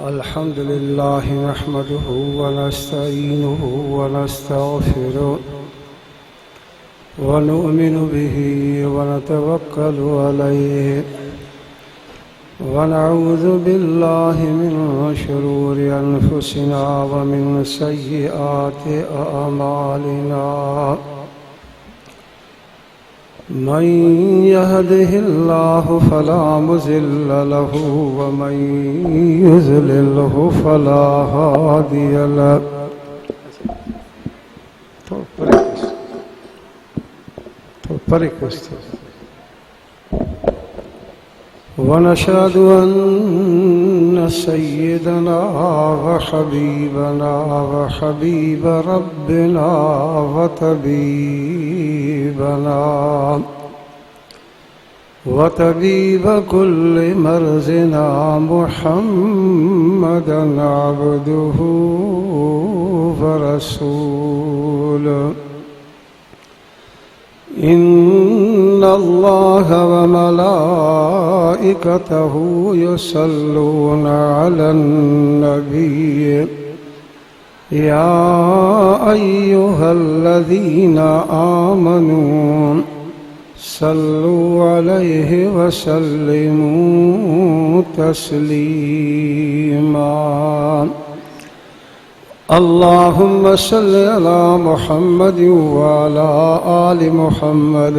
अल्हम्दुलिल्लाह नहमदुहु व नस्तईनुहु व नस्तगफिरुहु व नु'मिनु बिही व नतवक्कलु अलैहि व नऊज़ु बिल्लाहि मिन शुरूरि अनफुसिना व मिन सय्यिआति अअमालिना। मन यहदिहिल्लाहु फला मुज़िल्ल लहु व मन युज़लिल्हु फला हादिय लहु। वनशहदु अन्न सय्यदना व हबीबना व हबीब रब्बिना व तबीबना व तबीब कुल्लि मर्ज़िना मुहम्मदन अब्दुहु व रसूलुहु। इन्नल्लाह व मलाइकतहु युसल्लूना अलन नबी या अय्युहल्लज़ीना आमनू सल्लु अलैहि व सल्लिमू तस्लीमा। अल्लाहुम्मा सल्लि अला मुहम्मद व अला आलि मुहम्मद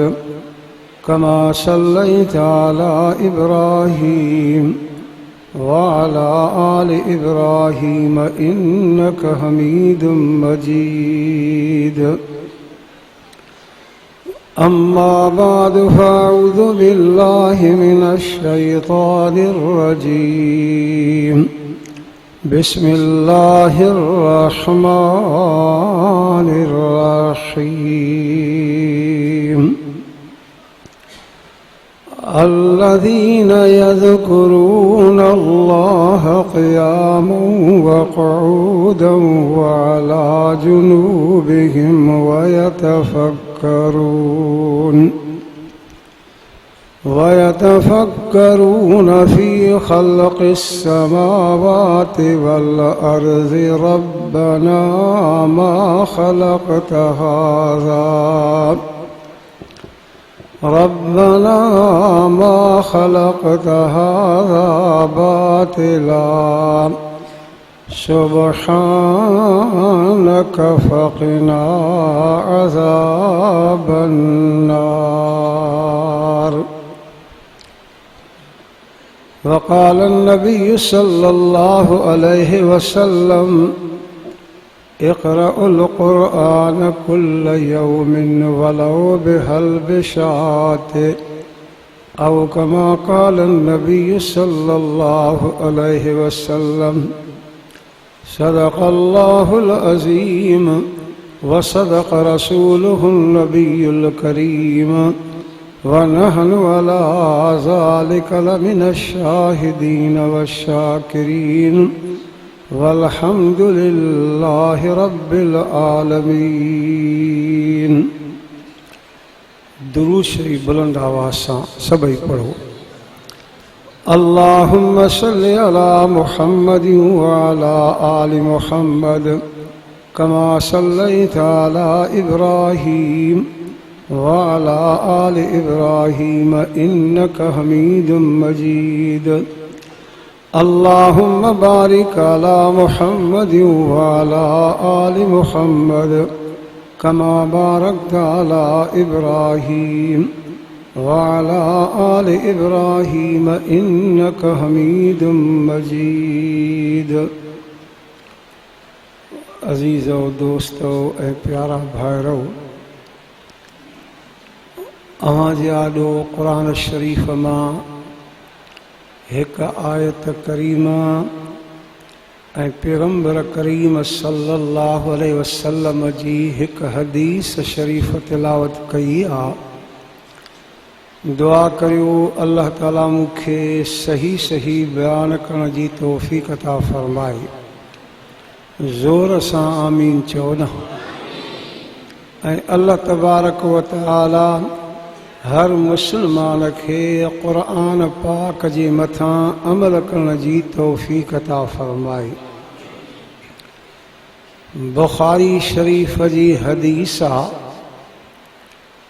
कमा सल्लैता अला इब्राहीम व अला आलि इब्राहीम इन्नका हमीदुम मजीद। अम्मा बाद फ़अऊज़ु बिल्लाहि मिनश शैतानिर रजीम। बिस्मिल्लाहिर रहमानिर रहीम। अल्लज़ीना यज़कुरूना अल्लाह क़ियामन व क़ुऊदन व अला जुनूबिहिम व यतफ़क्करून फ़ी ख़ल्क़िस समावाति वल अर्ज़ि रब्बना मा ख़लक़्त हाज़ा बातिला सुब्हानक फ़क़िना अज़ाबन्नार। वक़ाल नबी सल्लल्लाहु अलैहि वसल्लम इक़रउल क़ुरआन कुल्ल यौमिन वलौ बिहल्बि शाति औ कमा क़ाल नबी सल्लल्लाहु अलैहि वसल्लम। सदक़ल्लाहुल अज़ीम व सदक़ रसूलुहुन नबियुल करीम व नहनु अला ज़ालिका लमिनश शाहिदीन वश्शाकिरीन वल्हम्दुलिल्लाहि रब्बिल आलमीन। दुरूद शरीफ बुलंद आवाज़ सां सभई पढ़ो। अल्लाहुम्मा सल्लि अला मुहम्मद व अला आलि मुहम्मद कमा सल्लैता अला इब्राहीम व अला आलि इब्राहीम इन्नका हमीदुम मजीद। अल्लाहुम्मा बारिक अला मुहम्मद व अला आलि मुहम्मद कमा बारकता अला इब्राहीम व अला आलि इब्राहीम इन्नका हमीदुम मजीद। अज़ीज़ो दोस्तो ए प्यारा भाइरो, अवांजे आॾो क़ुरान शरीफ़ मां एक आयत करीमा ऐं पैगंबर करीम सल्लल्लाहु अलैहि वसल्लम जी एक हदीस शरीफ़ तिलावत कई आ। दुआ करियो अल्लाह ताला मूंखे सही सही बयान करण जी तौफ़ीक़ अता फ़रमाए। ज़ोर सां आमीन चओ न। ऐं अल्लाह तबारक व तआला हर मुसलमान के क़ुरान पाक जे मथां अमल करण जी तौफ़ीक़ अता फ़रमाए। बुखारी शरीफ जी हदीस आ,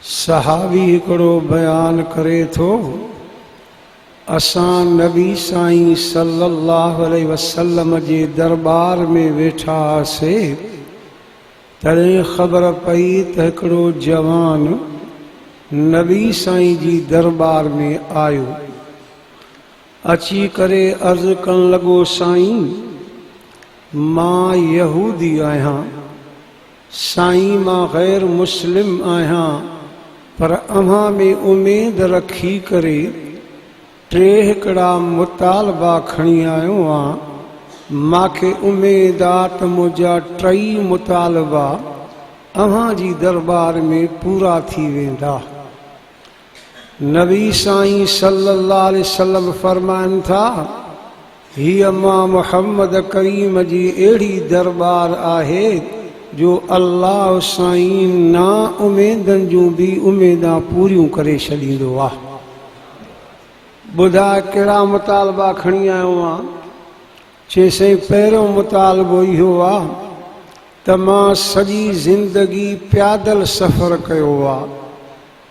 सहाबी हिकिड़ो बयान करे थो, असां नबी साईं सल्लल्लाहु अलैहि वसल्लम जे दरबार में वेठा हुआसीं, तॾहिं ख़बर पई त हिकिड़ो जवान नबी साईं जी दरबार में आयो। अची करे अर्ज़ करण लॻो, साईं मां यहूदी आहियां, साईं मां गैर मुस्लिम आहियां, पर अव्हां में उमेद रखी करे टे हिकिड़ा मुतालबा खणी आयो आहियां। मांखे उमेद आहे त मुंहिंजा टई मुतालबा अव्हां जी दरबार में पूरा थी वेंदा। नबी साईं सल्लल्लाहु अलैहि वसल्लम फरमाइनि था, हीअ मां मुहम्मद करीम जी अहिड़ी दरबार आहे जो अल्लाह साईं ना उमेदनि जूं बि उमेदां पूरियूं करे छॾींदो आहे। ॿुधाए कहिड़ा मुतालबा खणी आयो आहियां? चएसि पहिरियों मुतालबो इहो आहे त मां सॼी ज़िंदगी प्यादल सफ़र कयो आहे,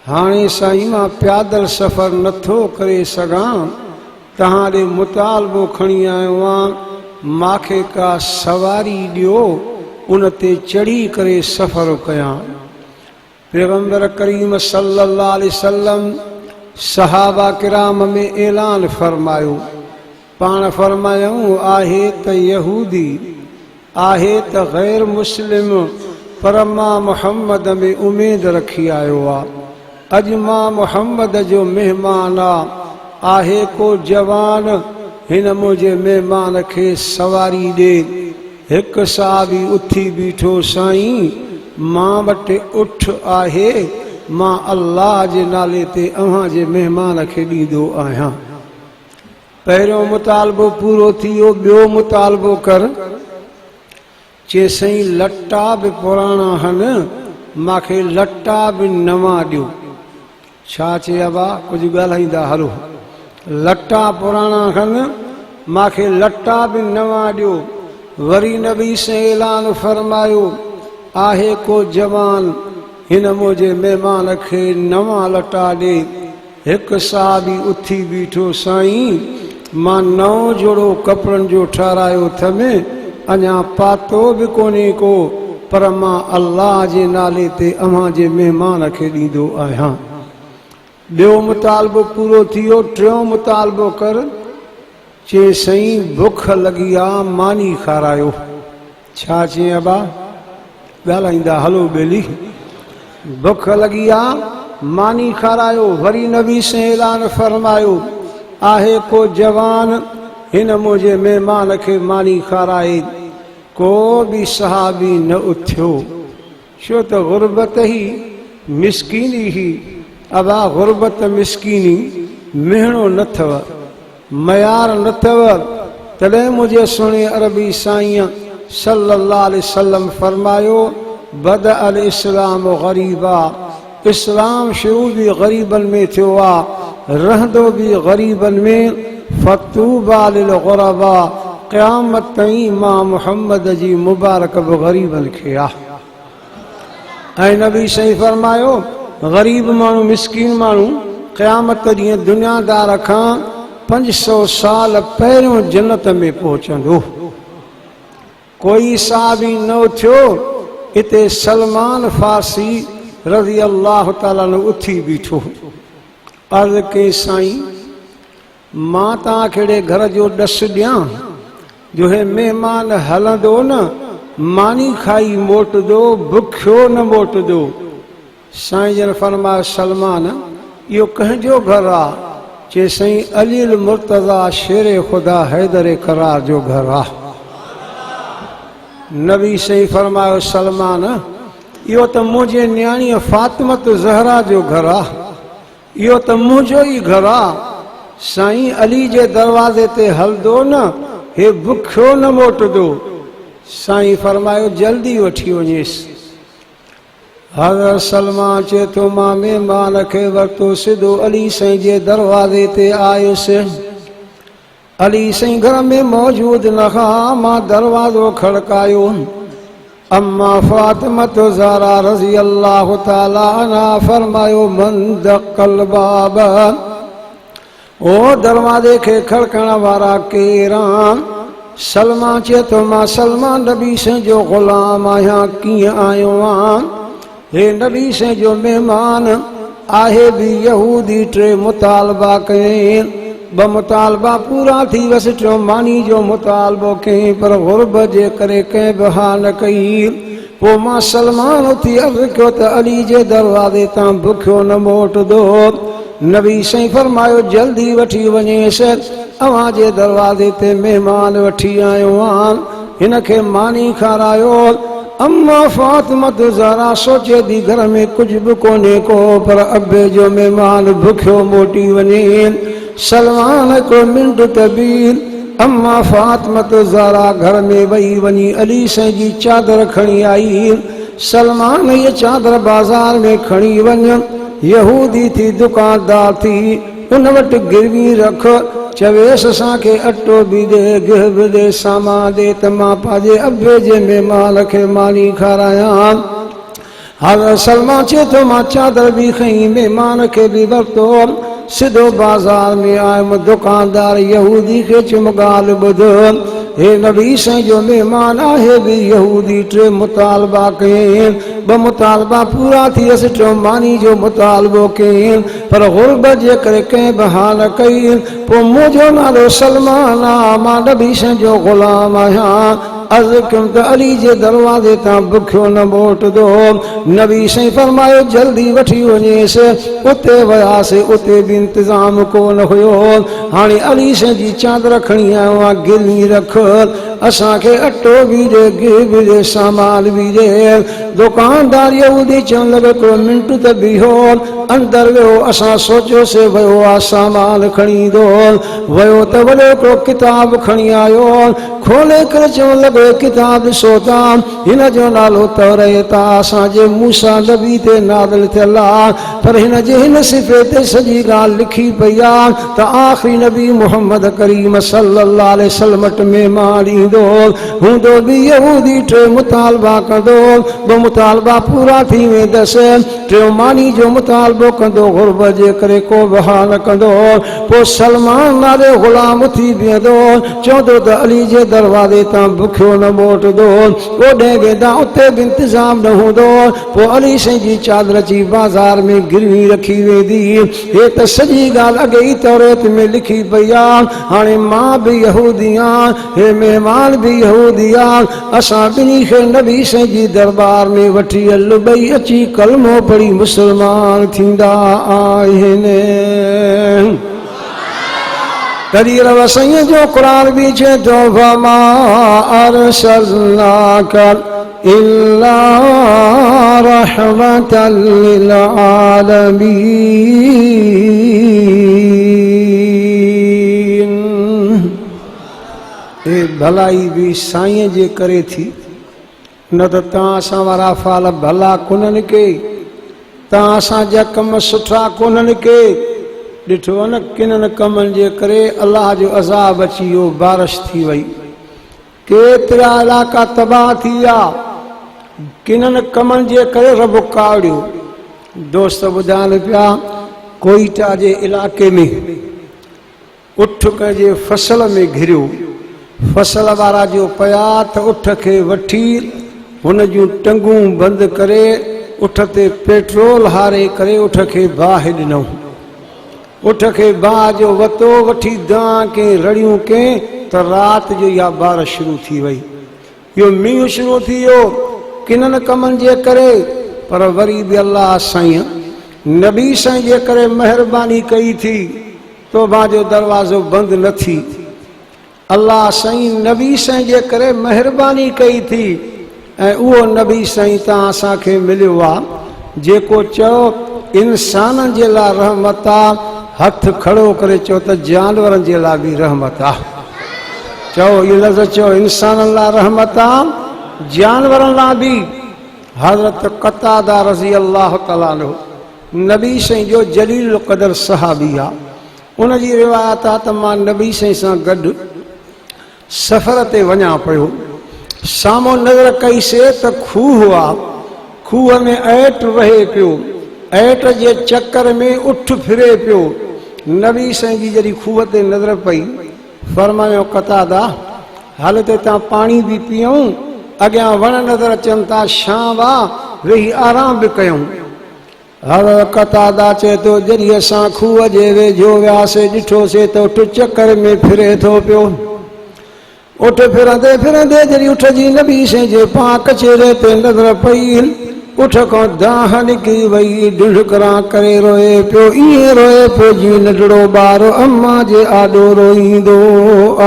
हाणे साईं मां प्यादल सफ़र नथो करे सघां, तव्हां ॾे मुतालबो खणी आयो आहियां, मूंखे का सवारी ॾियो, उन ते चढ़ी करे सफ़र कयां। पैगंबर करीम सल्लल्लाहु अलैहि वसल्लम सहाबा किराम में ऐलान फरमायो, पाण फरमायूं आहे त यहूदी आहे त गैर मुस्लिम, पर मां मुहम्मद में उमेद रखी आयो आहे। अॼु मां मुहम्मद जो महिमान आहे को जवान, हिन मुंहिंजे महिमान खे सवारी ॾे। हिकु साहबी उथी बीठो, साईं मां वटि उठ आहे, मां अल्लाह जे नाले ते अव्हां जे महिमान खे ॾींदो आहियां। पहिरियों मुतालबो पूरो थी वियो, ॿियो मुतालबो कर। चए साईं लटा बि पुराणा आहिनि, मूंखे लटा बि नवां ॾियो। छा चइबा? कुझु ॻाल्हाईंदा हलो। लटा पुराणा आहिनि, मूंखे लटा बि नवां ॾियो। वरी नबी से ऐलान फरमायो, आहे को जवान, हिन मुंहिंजे महिमान खे नवां लटा ॾे। हिकु साहबी उथी बीठो, साईं मां नओं जोड़ो कपिड़नि जो ठारायो अथमि, अञा पातो बि कोन्हे को, पर मां अल्लाह जे नाले ते अव्हां जे महिमान खे ॾींदो आहियां। ॿियो मुतालबो पूरो थी वियो, टियों मुतालबो कर। चए साईं बुख लॻी आहे, मानी खारायो। छा चइबा? ॻाल्हाईंदा हलो ॿेली। बुख लॻी आहे, मानी खारायो। वरी नबी से ऐलान फरमायो, आहे को जवान, हिन मुंहिंजे महिमान खे मानी खाराए। को बि सहाबी न उथियो, छो त गुरबत ही मिसकीनी ही। अबा गुरबत मिसकीनी मिहणो न अथव, मयार न अथव। तॾहिं मुंहिंजे सुहिणे अरबी साईं सल्लल्लाहु अलैहि वसल्लम फरमायो, बद अल इस्लाम ग़रीबा, इस्लाम शुरू बि ग़रीबनि में थियो आहे, रहंदो बि ग़रीबनि में। फतूबा लिल ग़ुरबा, क़यामत ताईं मां मुहम्मद जी मुबारक बि ग़रीबनि खे आहे। ऐं नबी सही फरमायो, ग़रीब माण्हू मिसकीन माण्हू क़यामत ॾींहुं दुनियादार खां 500 साल पहिरियों जन्नत में पहुचंदो। कोई साहबी न उथियो। हिते सलमान फारसी रज़ी अल्लाह ताला न उथी बीठो। अर्ज़ कई, साईं मां तव्हां कहिड़े घर जो ॾसु ॾियां जो हे महिमान हलंदो न मानी खाई मोटंदो, बुखियो न मोटंदो। साईं जन फरमायो, सलमान इहो कंहिंजो घर आहे? चए साईं अलील मुर्तज़ा शेर ख़ुदा हैदर करार जो घर आहे। नबी सही फरमायो, सलमान इहो त मुंहिंजे न्याणीअ फातिमत ज़हरा जो घर आहे, इहो त मुंहिंजो ई घर आहे। साईं अली जे दरवाज़े ते हलंदो न, हे बुखियो न मोटंदो। साईं फरमायो, जल्दी वठी वञेसि। हज़रत सलमान चे तो मां मेहमान खे वरितो सिधो अली साईं जे दरवाज़े ते आयुसि। अली साईं घर में मौजूद न हा, मां दरवाज़ो खड़कायो। अम्मा फातिमा तो ज़हरा रज़ी अल्लाह ताला अन्हा फरमायो मन दक़ल बाब, ओ दरवाजे खे खड़कण वारा केरां? सलमान चे तो मां सलमान नबी साईं जो ग़ुलाम आहियां, कीअं आयो आं? हे नबी साईं जो मेहमान आहे भी यहूदी। टे मुतालबा कयईं, ब मुतालबा पूरा थी वस, टियों मानी जो मुतालबो कयईं, पर गुरबत जे करे कंहिं बि हा न कई। पोइ मां सलमान उथी अर्ज़ कयो त अली जे दरवाज़े तां बुखियो न मोटंदो। नबी साईं फरमायो जल्दी वठी वञेसि, अव्हां जे दरवाज़े ते महिमान वठी आयो आहियां, हिन खे मानी खारायो। अम्मा फातिमा ज़हरा सोचे थी घर में कुछ भी कोने को, पर अब्बे जो मेहमान भूखियो मोटी वञे। सलमान को मिंट तबीर अम्मा फातिमा ज़हरा घर में वही वञी अली साईं जी चादर खणी आई। सलमान ये चादर बाजार में खणी वञ, यहूदी थी दुकानदार थी, उन वटि गिरवी रख, चवेस असांखे अटो भी दे, गिह भी दे, सामान दे, त मां पंहिंजे अब्बे जे मेहमान खे मानी खारायां। हज़रत सलमान चे तो मां चादर भी खई, मेहमान खे भी वरितो, सिधो बाजार में आयुमि। दुकानदार यहूदी खे चयुमि ॻाल्हि ॿुध, हे नबी साईं जो मेहमान आहे भी यहूदी। टे मुतालबा कयईं, ब मुतालबा पूरा थी वियसि, टियों मानी जो मुतालबो कयईं, पर गुरबत जे करे कंहिं बि हा न कई। पोइ मुंहिंजो नालो सलमान आहे, मां नबी साईं जो ग़ुलाम आहियां। अर्ज़ कयुमि त अली जे दरवाज़े तां बुखियो न मोटंदो। नबी साईं फरमायो जल्दी वठी वञेसि। उते वियासीं, उते भी इंतज़ाम कोन हुयो। हाणे अली साईं जी चादर खणी आयो आहियां, गिरवी रख, असांखे अटो भी ॾे, गिह भी ॾे, सामान भी ॾे। दुकानदार यहूदी चवण लॻो हिकिड़ो मिंट त बीहो, अंदरि वियो। असां सोचियोसीं वियो आहे सामान खणी ईंदो, वियो त वॾो हिकिड़ो किताब खणी आयो, खोले करे चवण लॻो किताब ॾिसो था, हिन जो नालो तौरेत आहे, असांजे मूसा नबी ते नाज़िल थियल आहे, पर हिन जे हिन सिफ़े ते सॼी ॻाल्हि लिखी पई आहे त आख़िरी नबी मुहम्मद करीम सल्लल्लाहु अलैहि वसल्लम वटि महिमान ईंदो, हूंदो बि यहूदी। टे मुतालबा कंदो, ॿ मुतालबा पूरा थी वेंदसि, टियों मानी जो मुतालबो कंदो, गुरबत जे करे को बि हा न कंदो। पोइ सलमान नाले ग़ुलाम थी बीहंदो, चवंदो त अली जे दरवाज़े तां बुखियो न मोटंदो, ओॾे वेंदा उते बि इंतज़ाम न हूंदो। पोइ अली साईं जी चादर अची बाज़ार में गिरवी रखी वेंदी। हे त सॼी ॻाल्हि अॻे ई तौरेत में लिखी पई आहे। हाणे मां बि यहूदी आहियां, हे महिमान भी यहूदी आहे, असां ॿिन्ही खे नबी साईं जी दरबार में वठी हल, ॿई अची कलमो पढ़ी मुस्लमान थींदा आहिनि। तॾहिं रव साईं जो क़ुरान बि चए थो वमा अरसलनाक इल्ला रहमतल लिल आलमीन। ए भलाई भी साईं जे करे थी, न त तव्हां असां वारा फाल भला कोन्हनि के, तव्हां असांजा कम सुठा कोन्हनि के। ॾिठो न किननि कमनि जे करे अलाह जो अज़ाब अची वियो, बारिश थी वई, केतिरा इलाइक़ा तबाह थी विया, किननि कमनि जे करे रब कावड़ियो। दोस्त ॿुधाइनि पिया कोइटा जे इलाइक़े में उठ कंहिंजे फसल में घिरियो, फसल वारा जो पया त उठ खे वठी हुन जूं टंगूं बंदि करे उठ ते पेट्रोल हारे करे उठ खे बाहि ॾिनऊं। उठ खे बाह जो वतो वठी दां के रड़ियूं के त राति जो इहा बारिश शुरू थी वई, इहो मींहुं शुरू थी वियो किननि कमनि जे करे। पर वरी बि अलाह साईं नबी साईं जे करे महिरबानी कई थी, तौबा जो दरवाज़ो बंदि न थी। अलाह साईं नबी साईं जे करे महिरबानी कई थी, ऐं उहो नबी साईं तव्हां असांखे मिलियो आहे जेको चओ इंसाननि जे लाइ रहमत आहे, हथ खड़ो करे चओ त जानवरनि जे लाइ बि रहमत आहे। चओ इहो लफ़्ज़ चओ, इंसाननि लाइ रहमत आहे, जानवरनि लाइ बि। हज़रत क़तादा रज़ी अल्लाह तआला अन्हु नबी साईं जो जलील क़दर सहाबी आ। उन जी रिवायत आ त मां नबी साईं सां गॾु सफ़र ते वञा पियो। साम्हूं नज़र कई से त खूह हुआ। खूह में ऐट वहे पियो। ऐट जे चक्कर में उठ फिरे पियो। नबी साईं जी जॾहिं खूह ते नज़र पई फरमायो क़तादा हल ते तां पाणी बि पीऊं, अॻियां वण नज़र अचनि था, छांव आहे, वेही आराम बि कयूं। हज़रत क़तादा चए थो जॾहिं असां खूह जे वेझो वियासीं ॾिठोसीं त उठ चक्कर में फिरे थो पियो। उठ फिरंदे फिरंदे जॾहिं उठ जी नबी साईं जे पाक चेहरे ते नज़र पई, उठ खां दाह निकिरी वई, ढिढकरां करे रोए पियो। ईअं रोए पियो जीअं नंढड़ो ॿार अम्मा जे आॾो रोईंदो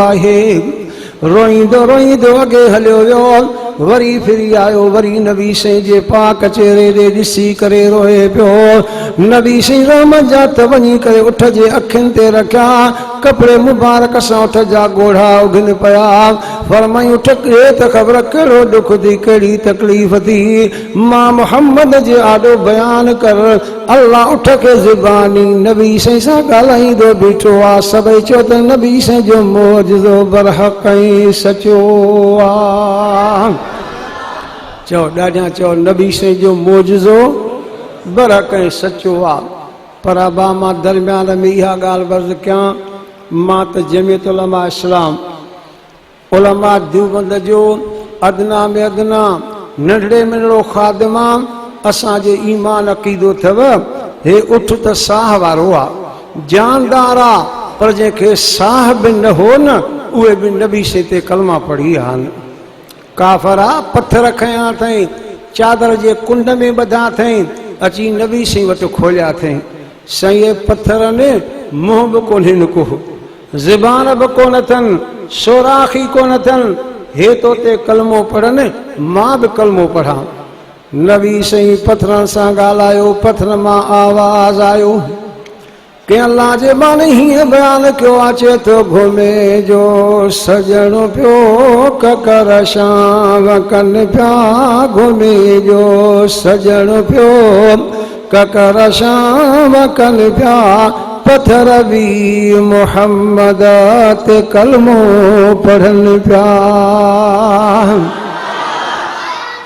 आहे। रोईंदो रोईंदो अॻे हलियो वियो, वरी फिरी आयो, वरी नबी साईं जे पाक चेहरे ॾे ॾिसी करे रोए पियो। नबी साईं रहमत जा हथ वञी करे उठ जे अखियुनि ते रखिया, कपिड़े मुबारक सां उठ जा ॻोढ़ा उघनि पिया। फरमाई उठ खे त ख़बर कहिड़ो दुख थी, कहिड़ी तकलीफ़ थी, मां मोहम्मद जे आॾो बयान कर। अल्लाह उठ खे ज़ुबानी नबी साईं सां ॻाल्हाईंदो बीठो आहे। सभई चयो त नबी साईं जो मौजज़ो बरहक़ ऐं सचो आहे। चओ ॾाढा चओ नबी साईं जो मौजज़ो बरहक़ ऐं सचो आहे। पर अबा मां दरमियान में इहा ॻाल्हि बर्ज़ कयां, मां त जमियत उलमा इस्लाम उलमा देवबंद जो अदना में अदना नंढड़े में नंढड़ो ख़ादिम आहे। असांजो ईमान अक़ीदो अथव हे उठ त साह वारो आहे, जानदार आहे, पर जंहिंखे साह बि न हो न उहे बि नबी साईं ते कलमा पढ़ी आहिनि। काफ़र आहे, पथर खयां अथई, चादर जे कुंड में ॿधा अथई, अची नबी साईं वटि खोलिया अथई। साईं पथरनि मुंहुं बि कोन्हनि को, ज़बान बि कोन अथनि, सोराख़ी कोन अथनि, हे तो ते कलमो पढ़नि, मां बि कलमो पढ़ां। नबी साईं पथरनि सां ॻाल्हायो, पथर मां आवाज़ आयो। कंहिं अल्लाह जे बाने हीअं बयान कयो आहे, चए थो घुमे जो सजण पियो ककर शाम कनि पिया, घुमे जो सजण पियो ककर शाम कनि पिया, पथर बि मोहम्मद ते कलमो पढ़नि पिया।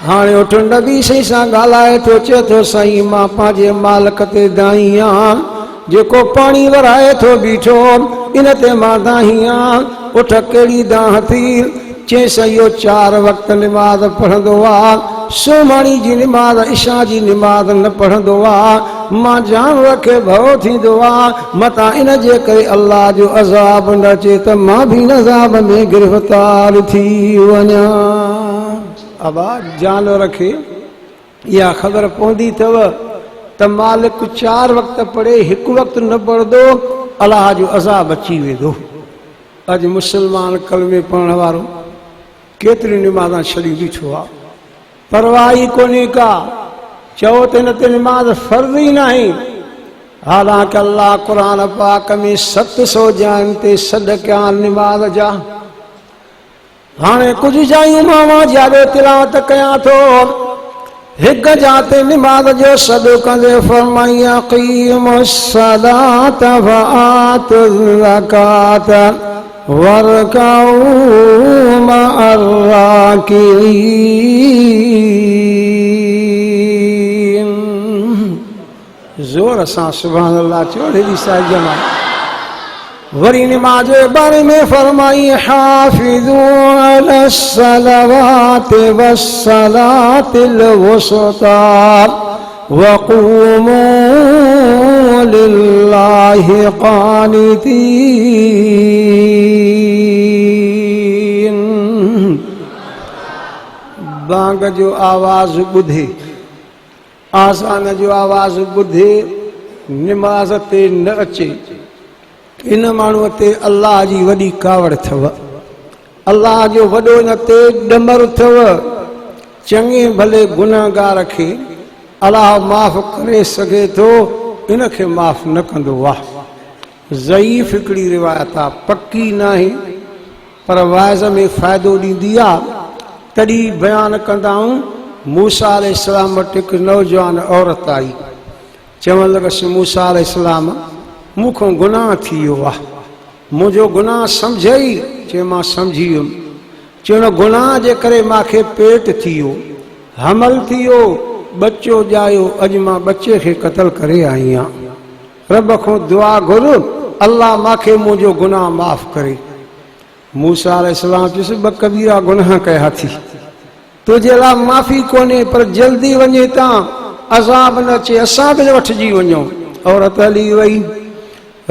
हाणे उठ नबी साईं सां ॻाल्हाए थो, चए थो साईं मां पंहिंजे मालिक ते दाई आहियां, जेको पाणी वराए थो बीठो इन ते मां दाही आहियां। उठ कहिड़ी दाह थी, चए साईं इहो 4 वक़्त निमाज़ पढ़ंदो आहे, सुम्हणी जी निमाज़ इशा जी निमाज़ न पढ़ंदो आहे। मां जानवर खे भउ थींदो आहे, मतां इन जे करे अल्लाह जो अज़ाब न अचे त मां बि इन अज़ाब में गिरफ़्तार थी वञा। अबा जानवर खे इहा ख़बर पवंदी अथव त मालिक 4 वक़्त पढ़े, 1 वक़्त न पढ़ंदो, अलाह जो अज़ाब अची वेंदो। अॼु मुस्लमान कलमे पढ़ण वारो केतिरी निमाज़ां छॾी बीठो आहे, परवाह ई कोन्हे का। चओ त हिन ते निमाज़ फ़र्ज़ ई न आहे, हालांकि अल्लाह क़ुरान पाक में 700 जायुनि ते सॾ कया निमाज़ जा। हाणे कुझु जायूं मां वाजिबे तिलावत कयां थो, हिक जाते निमाज़ जो सॾ कंदे फरमाई अक़ीमुस सलात व आतुज़ ज़कात वरकाऊ मअर राकिईन। ज़ोर सां सुभान अल्लाह चओ हेॾी सारी जमा। वरी निमाज़ जे बारे में फरमाई हाफ़िज़ू अलस सलावात वस्सलातिल वुस्ता वक़ूमू लिल्लाहि क़ानितीन। बांग जो आवाज़ ॿुधे, आज़ान जो आवाज़ ॿुधे, निमाज़ ते न अचे, इन माण्हूअ ते अल्लाह जी वॾी कावड़ अथव, अल्लाह जो वॾो इन ते ॾमर अथव। चङे भले गुनाहगार खे अल्लाह माफ़ करे सघे थो, इन खे माफ़ न कंदो आहे। ज़ईफ़ हिकिड़ी रिवायत आहे, पक्की न आहे, पर वाइज़ में फ़ाइदो ॾींदी आहे, तॾहिं बयानु कंदा आहियूं मूसा अलैहिस्सलाम वटि हिकु नौजवान औरत आई। चवणु लॻसि मूसा अलैहिस्सलाम मूंखां गुनाह थी वियो आहे, मुंहिंजो गुनाह सम्झई? चयो मां सम्झी वियुमि। चवणो गुनाह जे करे मूंखे पेट थी वियो, हमल थी वियो, बच्चो ॼायो, अॼु मां बच्चे खे क़तल करे आई आहियां। रब खां दुआ घुर, अल्लाह मूंखे मुंहिंजो गुनाह माफ़ करे। मूसा अलैहिस्सलाम चयुसि ॿ कबीरा गुनाह कया थी, तुंहिंजे लाइ माफ़ी कोन्हे, पर जल्दी वञे ता, अज़ाब न अचे, असां बि वठिजी वञूं। औरत हली वई।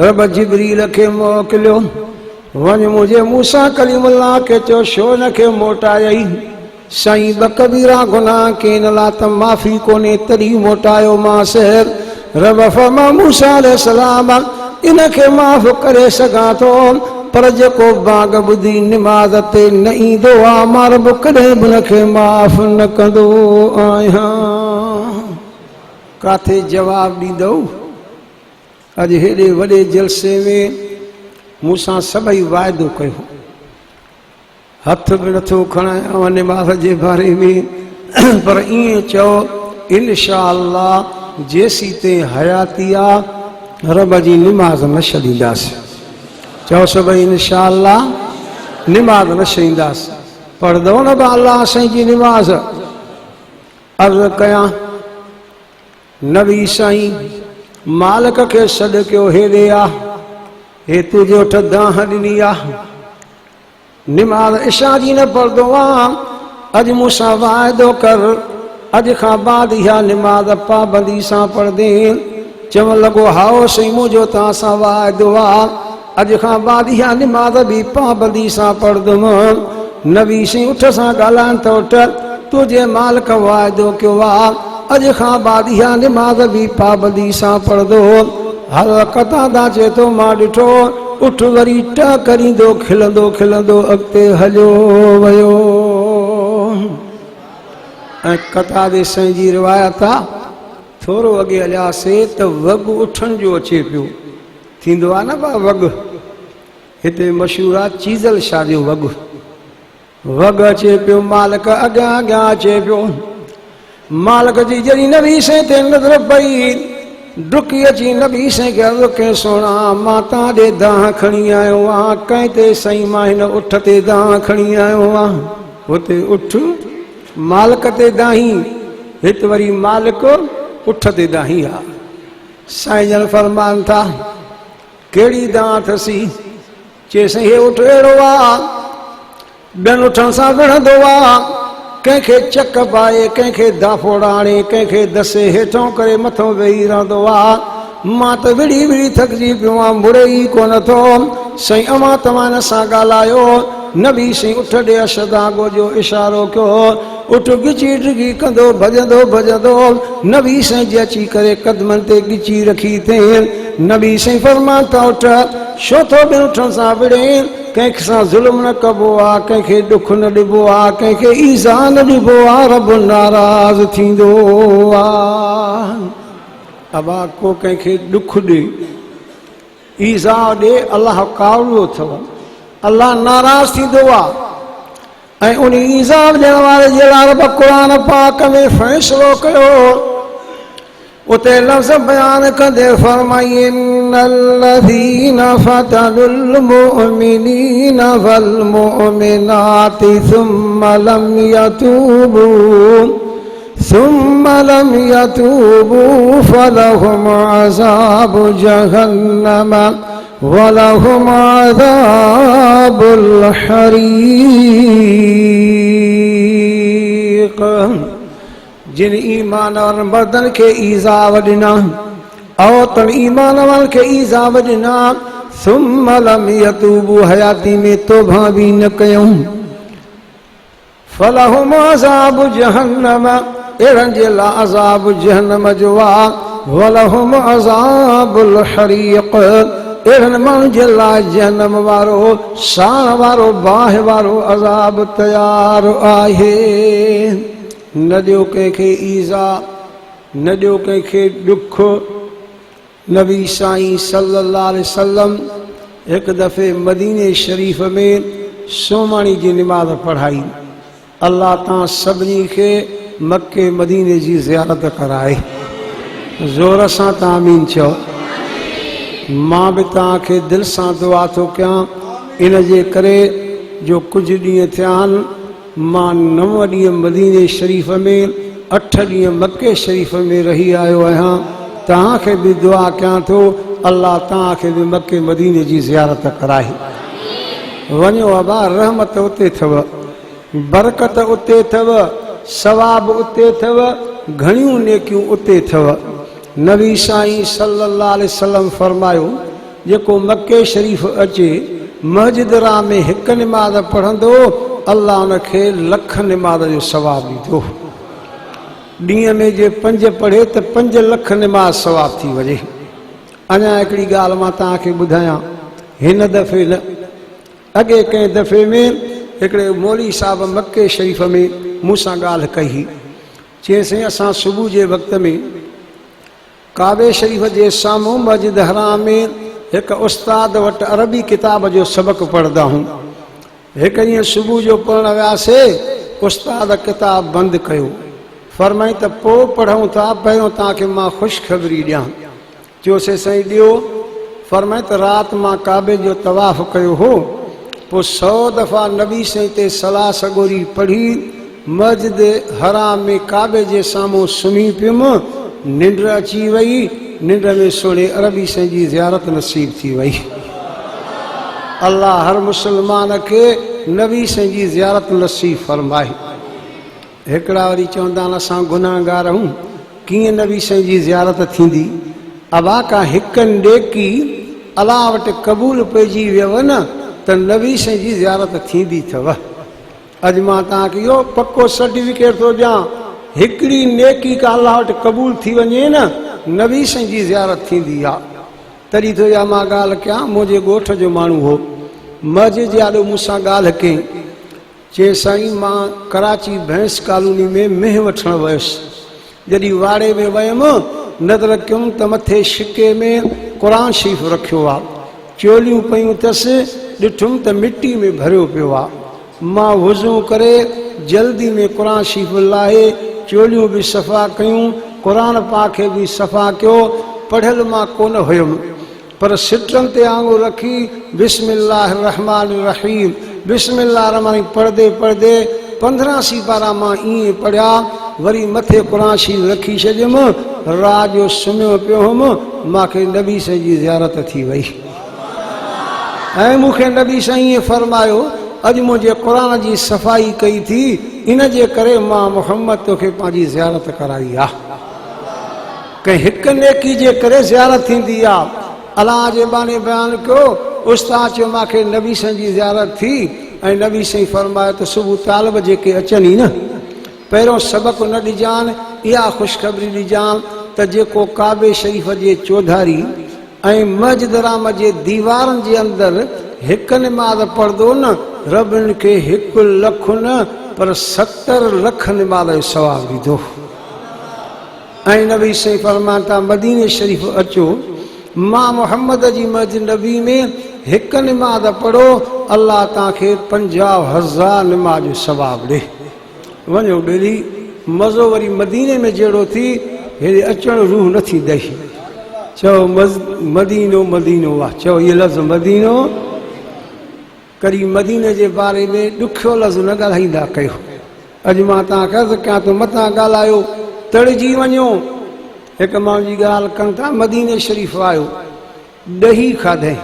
रब जिब्रील खे मोकिलियो, वञ मुंहिंजे मूसा कलीमुल्लाह खे चयो छो न खे मोटायई? साईं ॿ कबीरा गुनाह कयनि ला त माफ़ी कोन्हे, तॾहिं मोटायो मांसि। रब फरमा मूसा अलैहिस्सलाम इनखे माफ़ करे सघां थो, पर जेको बाग ॿुधी निमाज़ ते न ईंदो आहे, मां रब कॾहिं बि उनखे माफ़ न कंदो आहियां। काथे जवाब ॾींदो? अॼु हेॾे वॾे जलसे में मूंसां सभई वाइदो कयो, हथ बि नथो खणायां निमाज़ जे बारे में, पर ईअं चओ इंशाअल्लाह जेसी ते हयाती आहे रब जी निमाज़ न छॾींदासीं। चओ सभई इंशाअल्लाह निमाज़ न छॾींदासीं। पढ़ंदो न बि अल्लाह साईं जी निमाज़। अर्ज़ कयां नबी साईं मालिक खे सॾु कयो, हेॾे आ, हे तुंहिंजे वठ दाह ॾिनी आहे, निमाज़ इशा जी न पढ़ंदो आहे। अॼु मूंसां वाइदो कर, अॼु खां बाद इहा निमाज़ पाबंदी सां पढ़ंदे। चवणु लॻो हाओ साईं मुंहिंजो तव्हां सां वाइदो आहे, अॼु खां बाद इहा निमाज़ बि पाबंदी सां पढ़ंदुमि। नबी साईं उठ सां ॻाल्हाइनि त उठ, तुंहिंजे मालिक वाइदो कयो आहे, अॼु खां बाद इहा निमाज़ बि पाबंदी सां पढ़ंदो। हर कतादा चए थो मां ॾिठो, उठ वरी ट करींदो, खिलंदो खिलंदो अॻिते हलियो वियो। ऐं कतादे साईं जी रिवायत आहे, थोरो अॻे हलियासीं त वॻु उठण जो अचे पियो, थींदो आहे न बा वॻु, हिते मशहूरु आहे चीज़ल शाह जो वॻु अचे पियो, मालिक अॻियां अॻियां अचे पियो। मालिक जी जॾहिं नबी साईं ते नज़र पई, डुकी अची नबी साईं खे अर्ज़ कयो सोना मां तव्हां ॾे दाह खणी आयो आहियां। कंहिं ते साईं मां हिन उठ ते दाह खणी आयो आहियां। हुते उठ मालिक ते दाही, हिते वरी मालिक उठ ते दाही आहे। साईं जन फरमाइनि था कहिड़ी दाह अथसी? चए साईं हे उठ अहिड़ो आहे, ॿियनि उठनि सां विढ़ंदो आहे, कंहिंखे चक पाए, कंहिंखे दाफ़ोड़ आणे, कंहिंखे दसे हेठों करे मथो वेही रहंदो आहे। मां त विड़ी विड़ी थकिजी पियो आहियां, मुड़े ई कोन थो। साईं अवां तव्हां हिन सां ॻाल्हायो। नबी साईं उठ ॾे अशदागो जो इशारो कयो, उठ गिची डिगी कंदो भॼंदो भॼंदो नबी साईं जी अची करे कदमनि ते गिची रखी अथई। नबी साईं फरमाइनि था उठ, छो थो ॿियनि उठनि सां विड़े? कंहिं सां ज़ुल्म न कबो आहे, कंहिंखे ॾुख न ॾिबो आहे, कंहिंखे ईज़ा न ॾिबो आहे, रब नाराज़ थींदो आहे। अबा को कंहिंखे ॾुख ॾे, ईज़ा ॾे, अलाह कावड़ो अथव, अलाह नाराज़ थींदो आहे। ऐं उन ईज़ा ॾियण वारे जे लाइ रब क़ुरान पाक में फ़ैसिलो कयो। उते लफ़्ज़ बयान कंदे फरमाई इन्नल्लज़ीना फ़तनुल मुअमिनीना वल मुअमिनाति सुम्मा लम यतूबू फलहुम अज़ाबु जहन्नम वलहुम अज़ाबुल हरीक़। जिन ईमान वारनि मर्दनि खे ईज़ाब ॾिना, औरतुन ईमान वारनि खे ईज़ाब ॾिना, सुम्मा लम यतूबू हयाती में तौबा बि न कयूं, फलहुम अज़ाबु जहन्नम अहिड़नि जे लाइ अज़ाब जहन्नम जो आहे, वलहुम अज़ाबुल हरीक़ अहिड़नि माण्हुनि जे लाइ जहन्नम वारो साण वारो बाहि वारो अज़ाब तयार आहे। न ॾियो कंहिंखे ईज़ा, न ॾियो कंहिंखे ॾुख। नबी साईं सल्लल्लाहु अलैहि वसल्लम हिकु दफ़े मदीने शरीफ़ में सोमाणी जी निमाज़ पढ़ाई। अल्लाह तव्हां सभिनी खे मक्के मदीने जी ज़ियारत कराए। ज़ोर सां तां आमीन चओ। मां भी तव्हांखे दिल सां दुआ थो कयां, इन जे करे जो कुछ ॾींहं थिया आहिनि मां 9 ॾींहं मदीने शरीफ़ में 8 ॾींहं मक्के शरीफ़ में रही आयो आहियां। तव्हांखे भी दुआ कयां थो अल्लाह तव्हांखे भी मक्के मदीने जी ज़ियारत कराए। वञो अबा, रहमत उते अथव, बरकत उते अथव, सवाब उते अथव, घणियूं नेकियूं उते अथव। नबी साईं सल्लल्लाहु अलैहि वसल्लम फरमायो, जेको मक्के शरीफ़ अचे मस्जिद राह में हिकु निमाज़ पढ़ंदो अल्लाह उनखे 1,00,000 निमाज़ जो सवाब ॾींदो। ॾींहं में जे 5 पढ़े त 5 लख निमाज़ सवाब थी वञे। अञा हिकिड़ी ॻाल्हि मां तव्हांखे ॿुधायां, हिन दफ़े न अॻे कंहिं दफ़े में हिकिड़े मौलवी साहिब मक्के शरीफ़ में मूंसां ॻाल्हि कई। चयईं असां सुबुह जे वक़्त में काबे शरीफ़ जे साम्हूं मस्जिद हराम में हिकु उस्ताद वटि अरबी किताब जो सबक़ पढ़ंदा आहियूं। हिकु ॾींहुं सुबुह जो पढ़ण वियासीं, उस्ताद किताब बंदि कयो। फरमाई त पोइ पढ़ूं था, पहिरियों तव्हांखे मां ख़ुशख़बरी ॾियां। चयोसीं साईं ॾियो। फरमाई त राति मां काबे जो तवाफ़ कयो हो, पोइ 100 दफ़ा नबी साईं ते सलाह सगोरी पढ़ी मस्जिद हराम में काबे जे साम्हूं सुम्ही पियुमि। निंड अची वई, निंड में सोने अरबी साईं जी ज़ियारत नसीब थी वई। अल्लाह हर मुसलमान खे नबी साईं जी ज़ियारत नसीब फरमाए। हिकिड़ा वरी चवंदा आहिनि असां गुनाहगार आहियूं, कीअं नबी साईं जी ज़ियारत थींदी? अबा का हिकु नेकी अलाह वटि क़बूल पइजी वियव न त नबी साईं जी ज़ियारत थींदी अथव। अॼु मां तव्हांखे इहो पको सर्टिफिकेट थो ॾियां, हिकिड़ी नेकी का अलाह वटि क़बूल थी वञे न नबी साईं जी ज़ियारत थींदी आहे। तॾहिं तो इहा मां ॻाल्हि कयां, मुंहिंजे ॻोठ जो माण्हू हो, मस्जिद जे आॾो मूंसां ॻाल्हि कयईं। चई साईं मां कराची भैंस कॉलोनी में मेंह वठणु वियुसि। जॾहिं वाड़े में वियुमि नज़र कयुमि त मथे शिके में क़ुर शरीफ़ रखियो आहे, चोलियूं पयूं अथसि, ॾिठुमि त मिटी में भरियो पियो आहे। मां वुज़ू करे जल्दी में क़ुर शरीफ़ लाहे चोलियूं बि सफ़ा कयूं, क़ुर पाक खे बि सफ़ा कयो। पढ़ियल मां कोन हुयुमि, पर सिटनि ते आङुर रखी बिस्मिल्लाह रहमान रहीम बिस्मिल्लाह रहमान पढ़दे पढ़दे 15 सीपारा मां ईअं पढ़िया। वरी मथे क़ुर शरीफ़ रखी छॾियुमि, रात जो सुम्हियो पियो हुउमि, मूंखे नबी साईं जी ज़ियारत थी वई। ऐं मूंखे नबी साईं ईअं फरमायो, अॼु मुंहिंजे क़ुर जी सफ़ाई कई थी, इन जे करे मां मुहम्मद तोखे पंहिंजी ज़ियारत कराई आहे। कंहिं हिकु नेकी जे करे ज़ियारत थींदी आहे। अलाह जे बाने बयानु कयो, उस्ताद चयो मूंखे नबी साईं जी ज़ियारत थी, ऐं नबी साईं फरमायो त सुबुह तालिब जेके अचनि न पहिरियों सबक़ न ॾिजानि, इहा ख़ुशख़बरी ॾिजानि त जेको काबे शरीफ़ जे चौधारी ऐं मस्जिद राम जे दीवारनि जे अंदरि हिकु निमाज़ पढ़ंदो न, रब खे 1 लख न पर 70 लख निमाज़ जो सवाब ॾींदो। ऐं नबी साईं फरमाइनि था मदीने शरीफ़ अचो, मां मुहम्मद जी मस्जिद नबी में हिकु निमाज़ पढ़ो, अल्लाह तव्हांखे 50,000 निमाज़ जो सवाब ॾे। वञो ॿेली मज़ो वरी मदीने में जहिड़ो थी, हेॾे अचणु रूह नथी ॾेई। चओ मदीनो मदीनो आहे, चओ इहे लफ़्ज़ मदीनो। कॾहिं मदीने जे बारे में ॾुखियो लफ़्ज़ न ॻाल्हाईंदा कयो। अॼु मां तव्हांखे अर्ज़ु कयां थो, मथां ॻाल्हायो तड़िजी वञो। हिकु माण्हू जी ॻाल्हि कनि था, मदीने शरीफ़ आयो, ॾही खाधई,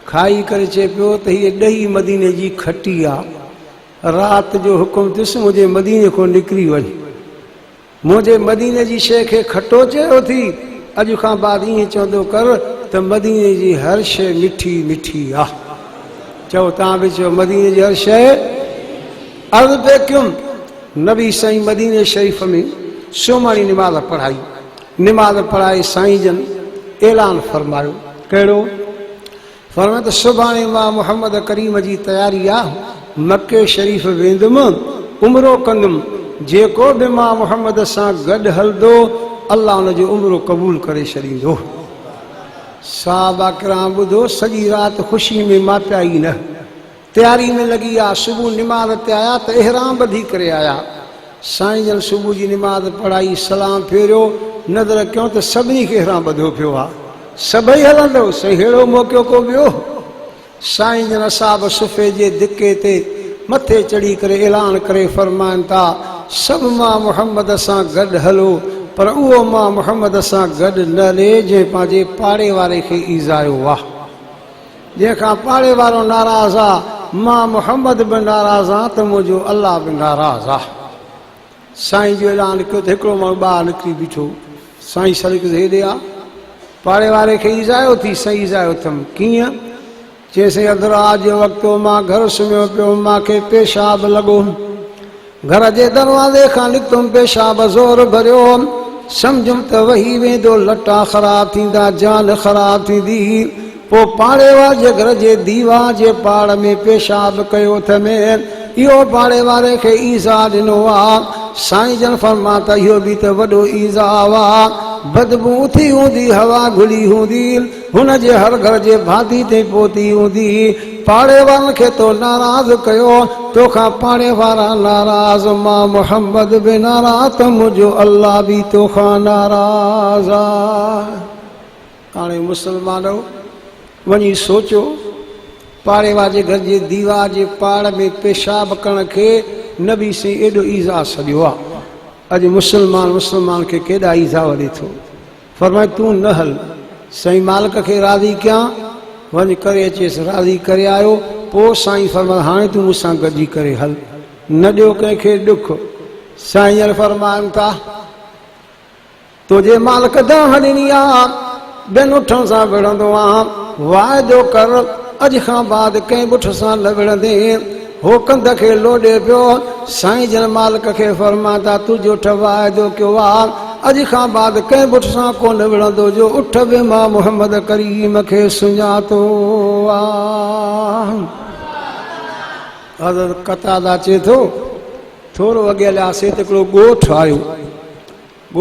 खाई करे चए पियो त हीअ ॾही मदीने जी खटी आहे। राति जो हुकुम थियुसि मुंहिंजे मदीने खां निकिरी वञ, मुंहिंजे मदीने जी शइ खे खटो चयो थी, अॼु खां बाद ईअं चवंदो कर त मदीने जी हर शइ मिठी मिठी आहे। चओ तव्हां बि चओ मदीने जी हर शइ। अर्ज़ु पे कयुमि, नबी साईं मदीने शरीफ़ में सुम्हणी निमाज़ पढ़ाई, निमाज़ पढ़ाए साईं जन ऐलान फरमायो। कहिड़ो? फरमायो त सुभाणे मां मुहम्मद करीम जी तयारी आहे, मक्के शरीफ़ वेंदुमि, उमरो कंदुमि, जेको बि मां मुहम्मद सां गॾु हलंदो अल्लाह हुनजो उमरो क़बूल करे छॾींदो। साहबा किराम ॿुधो, सॼी राति ख़ुशी में मापिया ई न, तयारी में लॻी आहे। सुबुह निमाज़ ते आया त इहराम ॿधी करे आया, साईं जन सुबुह जी निमाज़ पढ़ाई सलाम फेरियो नज़र कयूं त सभिनी खे हेरां ॿधो पियो आहे सभई हलंदो साईं अहिड़ो मौक़ो को ॿियो साईं जन असाब सुफ़े जे धिके ते मथे चढ़ी करे ऐलान करे फरमाइनि था सभु मां मुहम्मद सां गॾु हलो पर उहो मां मुहम्मद सां गॾु न हले जंहिं पंहिंजे पाड़े वारे खे ईज़ायो आहे जंहिंखां पाड़े वारो नाराज़ आहे मां मुहम्मद बि नाराज़ आहे त मुंहिंजो अल्लाह बि नाराज़ आहे साईं जो ऐलान कयो त हिकिड़ो माण्हू ॿाहिरि निकिरी बीठो साईं सड़क ते हेॾे आहे पाड़े वारे खे ईज़ायो थी सही ईज़ायो अथमि कीअं चइसि अधरात जो वक़्तु मां घर सुम्हियो पियो मूंखे पेशाब लॻो घर जे दरवाज़े खां निकितुमि पेशाब ज़ोर भरियो सम्झुमि त वही वेंदो लटा ख़राब थींदा जान ख़राब थींदी पोइ पाड़े वारे घर जे दीवा जे पाड़ में पेशाब कयो अथमि इहो पाड़े वारे खे ईज़ा ॾिनो आहे साईं जन फरमा त इहो बि त वॾो ईज़ा आहे बदबू उथी हूंदी हवा घुली हूंदी हुन जे हर घर जे भाती ते पहुती हूंदी पाड़े वारनि खे तो नाराज़ कयो तोखां पाड़े वारा नाराज़ मां मुहम्मद बि नाराज़ त मुंहिंजो अल्लाह बि तोखां नाराज़ आहे हाणे मुस्लमानो वञी सोचो पाड़े वारे घर जे दीवा जे पाड़ में पेशाब करण खे नबी से एॾो ईज़ा सॼो आहे अॼु मुस्लमान खे केॾा ईज़ा वॾे थो फरमाए तूं न हल साईं मालिक खे राज़ी कयां वञी करे अचेसि राज़ी करे आयो पोइ साईं फरमाए हाणे तूं मूंसां गॾिजी करे हल न ॾियो कंहिंखे ॾुख साईं फरमाइनि था तुंहिंजे मालिक दाह ॾिनी आहे ॿियनि उठण सां विढ़ंदो आहियां वाइदो कर अॼु खां बाद कंहिं ॿुठ सां न विढ़ंदे हो कंध खे लोॾे पियो साईं जन मालिक खे फरमाता तुंहिंजो उठ वाइदो कयो आहे अॼु खां बाद कंहिं ॿुठ सां कोन विढ़ंदो जो उठ बि मां मुहम्मद करीम खे सुञातो आहे हज़रत कतादा चए थो थोरो अॻे हलियासीं त हिकिड़ो ॻोठ आयो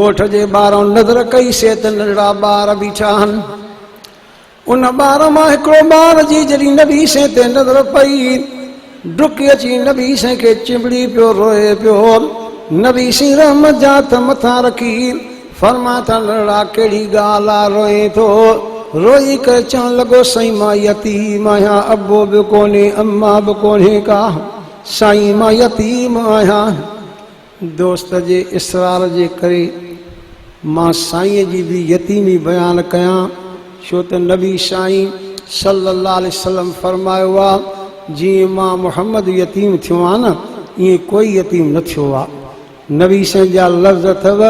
ॻोठ जे ॿाहिरां नज़र कईसीं त नंढड़ा ॿार बीठा आहिनि उन ॿार मां हिकिड़ो ॿार जी जॾहिं नबी से ते नज़र पई डुकी अची नबी से खे चिंबड़ी पियो रोए पियो नबी सी रहमत जा हथ मथां रखी फरमा था नंढड़ा कहिड़ी ॻाल्हि आहे रोए थो रोई करे चवणु लॻो साईं मां यतीम आहियां अबो बि कोन्हे अम्मा बि कोन्हे का साईं मां यतीम आहियां दोस्त जे इसरार जे करे मां साईं जी बि यतीमी बयानु कयां छो त नबी साईं सल्लल्लाहु अलैहि वसल्लम फरमायो आहे जीअं मां मुहम्मद यतीम थियो आहे न ईअं कोई यतीम न थियो आहे नबी साईं जा लफ़्ज़ अथव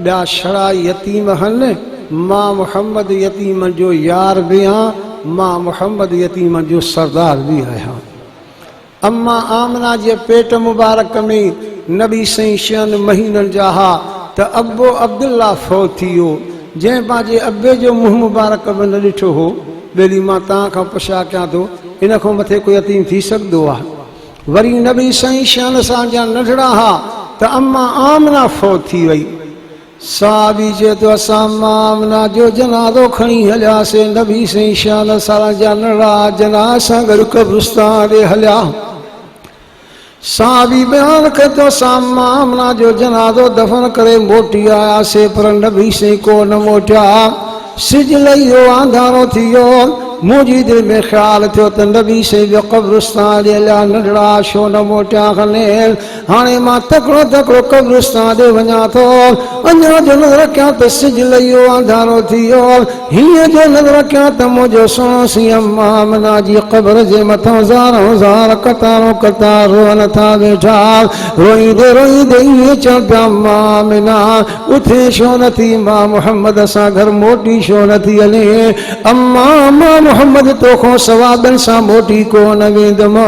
ॿिया छड़ा यतीम आहिनि मां मुहम्मद यतीम जो यार बि आहियां मां मुहम्मद यतीम जो सरदार बि आहियां अम्मा आमना जे पेट मुबारक में नबी साईं 6 महीननि जा हा त अबो अब्दुल्ला फौत थी वियो जंहिं पंहिंजे अबे जो मुंहुं मुबारक बि न ॾिठो हो ॿेली मां तव्हां खां पुछा कयां थो इन खां मथे कोई यतीम थी सघंदो आहे वरी नबी साईं 6 साल जा नंढड़ा हा त अम्मा आमना फौत थी वई साबी चए थो असां आमना जो जनाज़ो खणी हलियासीं नबी साईं 6 साल जा नंढड़ा जनाज़ सां गॾु कब्रिस्तान ॾे हलिया साबी बयान कयो तो आमना जो जनाज़ो दफ़न करे मोटी आयासीं पर नबी साईं को न मोटिया सिज लही वियो आंधारो थी वियो मुंहिंजी दिलि में ख़्यालु थियो त नबी साईं जो कब्रिस्तान ॾे हलिया नंढड़ा छो न मोटिया खने हाणे मां तकिड़ो तकिड़ो कब्रिस्तान ॾे वञा थो अञा जो नज़र कयां त सिज लही वियो आंधारो थी वियो हीअं जो नज़र कयां त मुंहिंजो सुहिणो साईं आमना जी क़ब्र जे मथां ज़ार कतारूं कतार रोअनि था वेठा रोईंदे रोईंदे ईअं चवनि पिया आमना उथे छो नथी मां मुहम्मद सां घर मोटी छो नथी हले अम्मा मां मुहम्मद तोखां सवाबनि सां मोटी कोन वेंदुमि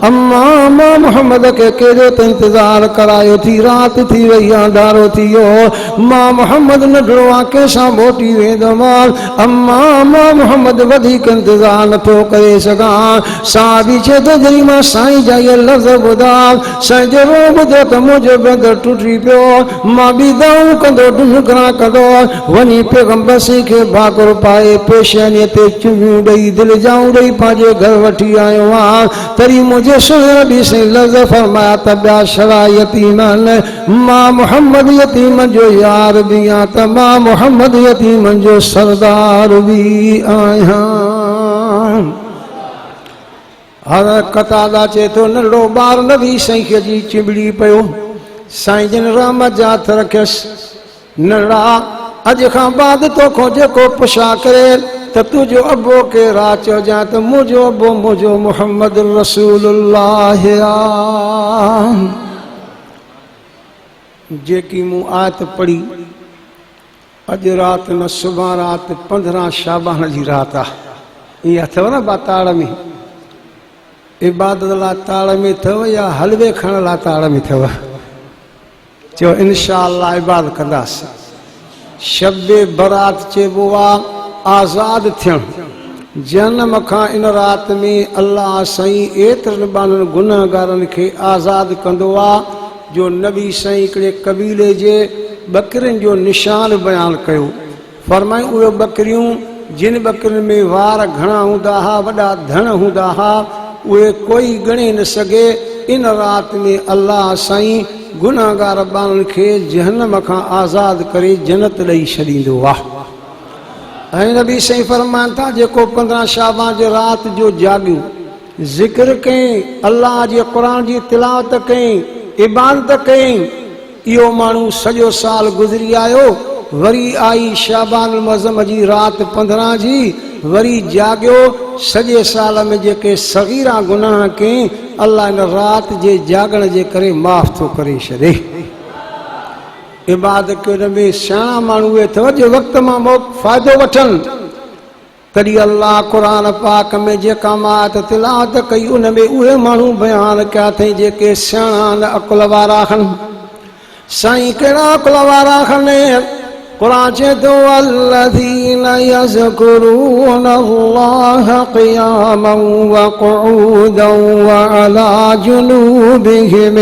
अम्मा मां मुहम्मद खे केॾो त इंतज़ार करायो थी राति थी वई अंधारो थी वियो मां मुहम्मद नंढड़ो आहे कंहिंसां मोटी वेंदुमि अम्मा मां मुहम्मद वधीक इंतज़ार नथो करे सघां साबी चए थो जॾहिं मां साईं जा इहे लफ़्ज़ ॿुधा साईं जो रो ॿुधो त मुंहिंजो बदर टुटी पियो मां बि दाऊं कंदो ढुंढकरा कंदो वञी पैगंबर साईं खे भाकुर पाए पेशानीअ ते चुमियूं रोटियूं ॾेई दिलि जाऊं ॾेई पंहिंजे घर वठी आयो आहियां तरी मुंहिंजे सुहिणे नबी साईं लफ़्ज़ फरमाया त ॿिया शरा यतीम आहिनि मां मुहम्मद यतीम जो यार बि आहियां त मां मुहम्मद यतीम जो सरदार बि आहियां। हर कतादा चए थो नंढो ॿार नबी साईं खे जी चिंबड़ी पियो साईं जिन रहमत जा हथ रखियसि नंढा अॼु खां बाद तोखो जेको पुछा करे त तुंहिंजो अबो केरु आहे चइजांइ त मुंहिंजो अबो मुंहिंजो मुहम्मद रसूलुल्लाह आहे। जेकी मूं आयत पढ़ी अॼु राति न सुभाणे राति 15 शाबान जी राति आहे इहा अथव न बाताड़ में इबादत लाइ ताड़ में अथव या हलवे खणण लाइ ताड़ में अथव चओ इंशा अल्लाह इबादत कंदासीं। शबे बरात चइबो आहे आज़ाद थियणु जनम खां इन राति में अल्लाह साईं एतिरनि बाननि गुनहगारनि खे आज़ाद कंदो आहे जो नबी साईं हिकिड़े कबीले जे बकरियुनि जो निशान बयानु कयो फरमाई उहे बकरियूं जिन बकरियुनि में वार घणा हूंदा हुआ वॾा धण हूंदा हुआ उहे कोई ॻणे न सघे इन राति में अल्लाह साईं गुनाहगार बाननि खे जहन्नम खां आज़ाद करे जन्नत ॾेई छॾींदो आहे। ऐं नबी साईं फरमाइनि था जेको 15 शाबान जे राति जो जाॻियो ज़िक्र कयईं अल्लाह जे क़ुर जी तिलावत कयईं इबादत कयईं इहो माण्हू सॼो साल गुज़री आयो वरी आई शाबान मुअज़्ज़म जी राति 15 जी वरी जाॻियो सॼे साल में जेके सगीरा गुनाह कयईं अल्लाह इन राति जे जाॻण जे करे माफ़ थो करे छॾे। इबादत कयो हिन में सियाणा माण्हू उहे अथव जो वक़्त मां फ़ाइदो वठनि तॾहिं अल्लाह क़ुर पाक में जेका मां आयत तिलावत कई उन में उहे माण्हू बयानु कया अथई जेके सियाणा आहिनि अकुल वारा आहिनि। साईं कहिड़ा अकुल वारा आहिनि क़ुरान चए थो अल्लज़ीन यज़कुरून अल्लाह क़ियामन व क़ुऊदन व अला जुनूबिहिम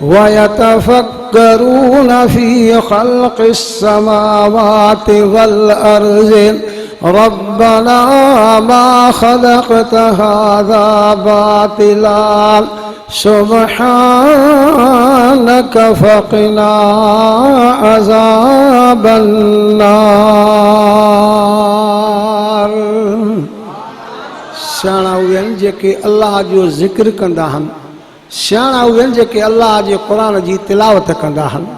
व यतफक्करून फी ख़ल्क़िस समावाति वल अर्ज़ि रब्बना मा ख़लक़त हाज़ा बातिला सुब्हानक फ़क़िना अज़ाबन नार। सियाणा उहे आहिनि जेके अल्लाह जो ज़िक्र कंदा आहिनि सियाणा उहे आहिनि जेके अल्लाह जे क़ुर जी तिलावत कंदा आहिनि।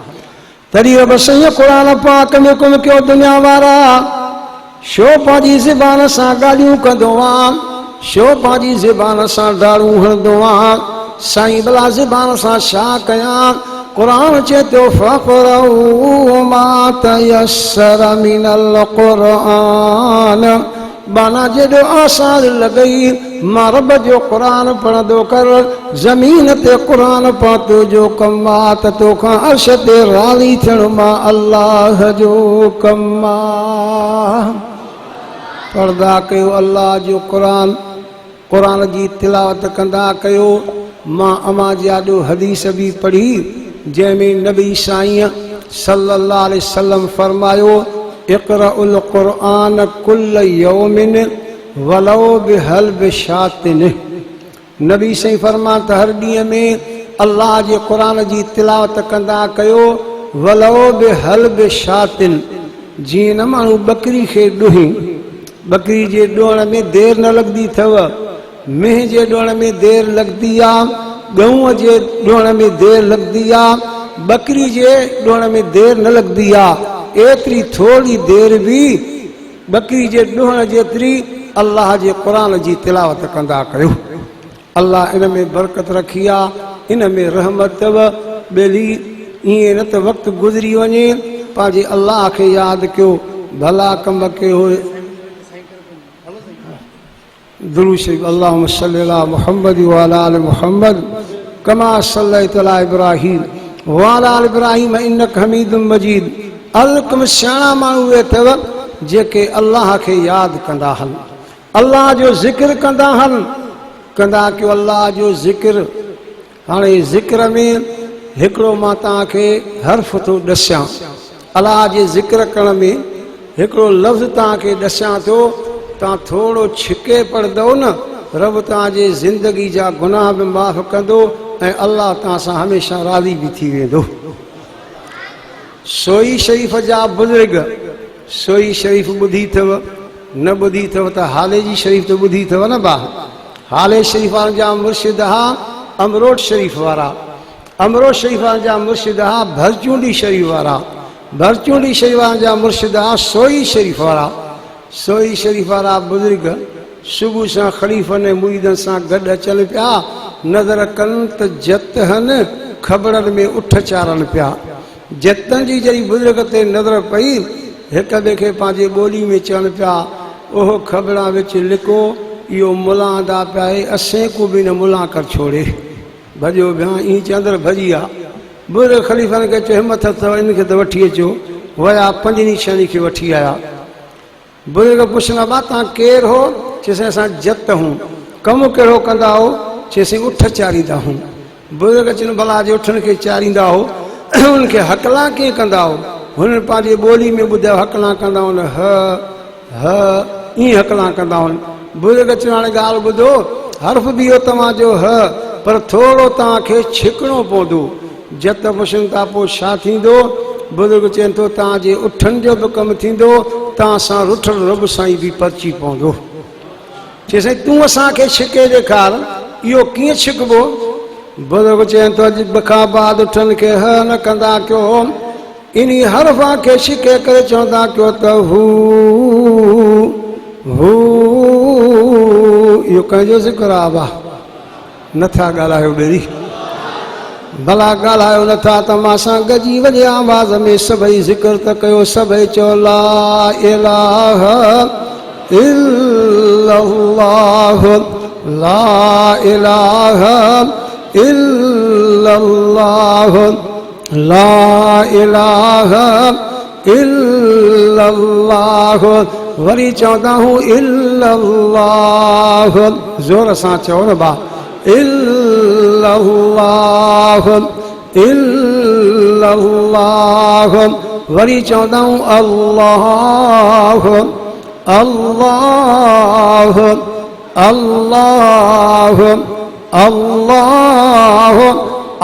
तॾहिं रब साईं क़ुर पाक में हुकुम कयो दुनिया वारा छो पंहिंजी ज़बान सां ॻाल्हियूं कंदो आहे छो पंहिंजी ज़बान सां डाड़ूं हणंदो आहे साईं भला ज़बान सां छा कयां क़ुरान चए थो फ़क़रऊ मा तयस्सर मिनल क़ुरआन बाना जेॾो आसान लॻई मां रब जो क़ुरान पढ़ंदो कर ज़मीन ते क़ुरान पढ़ंदो जो कम आहे त तोखां अर्श ते राली थियण मां अल्लाह जो कम आहे। पर्दा कयो अल्लाह जो क़ुरान जी तिलावत कंदा कयो। मां अमा जाॾो हदीस बि पढ़ी जंहिंमें नबी साईं सल्लल्लाहु अलैहि वसल्लम फरमायो इक़राउल क़ुरआन कुल्ल यौमिन वलो बिहल्ब शातिन। नबी साईं फरमां त हर ॾींहं में अल्लाह जे क़ुरान जी तिलावत कंदा कयो वलो बिहल्ब शातिन जीअं न माण्हू बकरी खे ॾुही बकरी जे ॾोहण में देरि न लॻंदी अथव मेंह जे ॾोहण में देरि लॻंदी आहे ॻऊं जे ॾोहण में देरि लॻंदी आहे बकरी जे ॾोहण में देरि न लॻंदी आहे एतिरी थोरी देरि बि बकरी जे ॾोहण जेतिरी अल्लाह जे क़ुरान जी तिलावत कंदा कयो। अल्लाह इन में बरकत रखी आहे इन में रहमत अथव ॿेली ईअं न त वक़्तु गुज़री वञे पंहिंजे अल्लाह खे यादि कयो भला कम कयो। दुरूद शरीफ अल्लाहुम्मा सल्लि अला मुहम्मद व अला आलि मुहम्मद कमा सल्लैत अला इब्राहीम व अला आलि इब्राहीम इन्नका हमीदुम मजीद। अलकुम सियाणा माण्हू उहे अथव जेके अल्लाह खे यादि कंदा आहिनि अल्लाह जो ज़िक्र कंदा आहिनि कंदा कयो अल्लाह जो ज़िक्र। हाणे ज़िक्र में हिकिड़ो मां तव्हांखे हर्फ़ थो ॾसियां अल्लाह जे ज़िक्र करण में हिकिड़ो लफ़्ज़ तव्हांखे ॾसियां थो ता थोड़ो छिके पढ़दो न रब ताजे जिंदगी जा गुनाह भी माफ़ कंदो ऐं अल्लाह तां सां हमेशा राज़ी भी थी वेंदो। सोई शरीफ़ जा बुज़ुर्ग सोई शरीफ़ ॿुधी अथव न ॿुधी अथव त हाले जी शरीफ़ त ॿुधी अथव न बा। हाले शरीफ़ वारनि जा मुर्शिद हा अमरोट शरीफ़ वारा, अमरोट शरीफ़ वारनि जा मुर्शिद हा भरचूंडी शरीफ़ वारा, भरचूंडी शरीफ़ वारनि जा मुर्शिद हा सोई शरीफ़ वारा। सोई शरीफ़ वारा बुज़ुर्ग सुबुह सां ख़लीफ़नि ऐं मुरीदनि सां गॾु अचनि पिया, नज़र कनि त जत हन ख़बरनि में उठ चारनि पिया। जतनि जी जॾहिं बुज़ुर्ग ते नज़र पई हिक ॿिए खे पंहिंजे ॿोली में चवनि पिया ओहो ख़बरां विच लिको इहो मुला अदा पिया आहे असें को बि न मुला कर छोड़े भॼो विया ईअं चंदर भॼी विया। बुज़ुर्ग ख़लीफ़नि खे चयो हिमत अथव इनखे त वठी अचो। विया 5 छह खे वठी आया। बुज़ुर्ग पुछंदा बा तव्हां केरु हो? चइसि असां जत हूं। कमु कहिड़ो कंदा हो? चइसि उठ चारींदा हूं। बुज़ुर्ग चवनि भला जे उठनि खे चारींदा हो उनखे हकला कीअं कंदा हो? हुननि पंहिंजी ॿोली में ॿुधायो हकला कंदा हुन ह ईअं हकला कंदा हुन। बुज़ुर्ग चवनि हाणे ॻाल्हि ॿुधो हर्फ़ बि इहो तव्हांजो ह पर थोरो तव्हांखे छिकणो पवंदो। जत पुछनि था पोइ छा थींदो? बुज़ुर्ग चवनि थो तव्हांजे उठनि जो बि कमु थींदो, तव्हां सां रुठल रब साईं बि परची पवंदो। चई साईं तूं असांखे छिके ॾेखार इहो कीअं छिकबो? बुज़ुर्ग चवनि थो अॼु खां बाद उठनि खे ह न कंदा कयो, इन हरफ़ा खे छिके करे चवंदा कयो त हू हू इहो कंहिंजो ज़िक्र आहे बा? नथा ॻाल्हायो ॿेड़ी, भला ॻाल्हायो नथा त मां सां गजी वञे आवाज़ में सभई ज़िक्र त कयो। सभई चओ ला इलाहा इल्लल्लाह ला इलाहा इल्लल्लाह ला इलाहा इल्लल्लाह। वरी चवंदा हूं इल्लल्लाह, ज़ोर सां चओ न बा इल्लल्लाह इल्लल्लाह। वरी चवंदा हूं अल्लाह अल्लाह अल्लाह अल्लाह।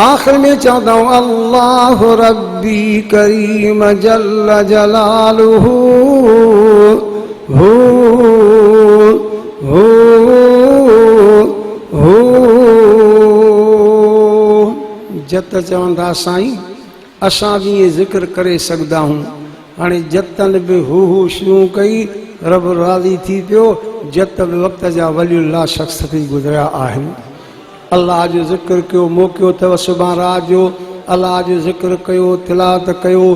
आख़िर में चवंदा हूं अल्लाह रब्बी करीम जल्ल जलालुहु हू हू हू। जत चवंदा साईं असां बि इहे ज़िक्र करे सघंदा आहियूं। हाणे जतनि बि हू शुरू कई रब राज़ी थी पियो। जत बि वक़्त जा वलीउल्लाह शख़्स थी गुज़रिया आहिनि। अलाह जो ज़िक्र कयो मोकिलियो अथव सुभाणे राति जो अलाह जो ज़िक्र कयो तिलावत कयो।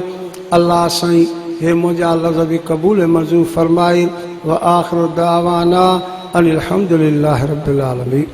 अलाह साईं हे मुंहिंजा लफ़्ज़ बि क़बूल मंज़ूर फ़रमाए। व आख़िर दावाना अनिल हम्दुलिल्लाहि रब्बिल आलमीन।